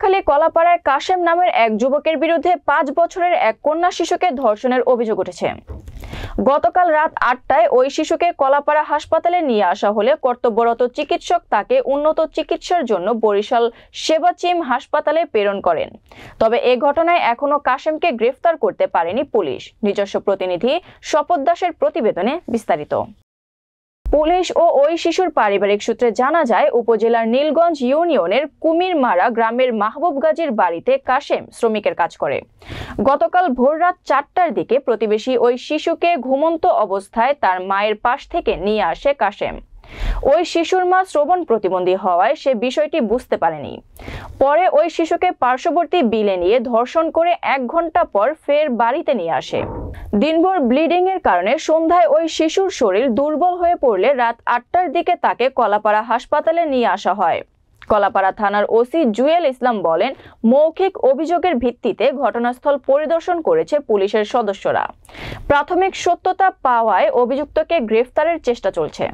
নোয়াখালী কলাপাড়ায় কাশেম নামের এক যুবকের বিরুদ্ধে 5 বছরের এক কন্যা শিশুকে ধর্ষণের অভিযোগ উঠেছে। গতকাল রাত 8টায় ওই শিশুকে কলাপাড়া হাসপাতালে নিয়ে আসা হলে কর্তব্যরত চিকিৎসক তাকে উন্নত চিকিৎসার জন্য বরিশাল সেবাচিম হাসপাতালে প্রেরণ করেন। তবে এ ঘটনায় এখনো কাশেমকে গ্রেফতার করতে পারেনি পুলিশ। নিজস্ব প্রতিনিধি শপথ দাসের প্রতিবেদনে বিস্তারিত। পুলিশ ও ওই শিশুর পারিবারিক সূত্রে জানা যায়, উপজেলার নীলগঞ্জ ইউনিয়নের কুমিরমারা গ্রামের মাহবুব গাজীর বাড়িতে কাশেম শ্রমিকের কাজ করে। গতকাল ভোররাত 4টার দিকে প্রতিবেশী ওই শিশুকে ঘুমন্ত অবস্থায় তার মায়ের পাশ থেকে নিয়ে আসে কাশেম। ওই শিশুর মা শ্রবণ প্রতিবন্ধী হওয়ায় সে বিষয়টি বুঝতে পারেনি। পরে ওই শিশুকে পার্শ্ববর্তী বিলে নিয়ে ধর্ষণ করে 1 ঘন্টা পর ফের বাড়িতে নিয়ে আসে। দিনভর ব্লিডিং এর কারণে সন্ধ্যায় ওই শিশুর শরীর দুর্বল হয়ে পড়লে রাত 8টার দিকে তাকে কলাপাড়া হাসপাতালে নিয়ে আসা হয়। কলাপাড়া থানার ওসি জুয়েল ইসলাম বলেন, মৌখিক অভিযোগের ভিত্তিতে ঘটনাস্থল পরিদর্শন করেছে পুলিশের সদস্যরা। প্রাথমিক সত্যতা পাওয়ায় অভিযুক্তকে গ্রেফতারের চেষ্টা চলছে।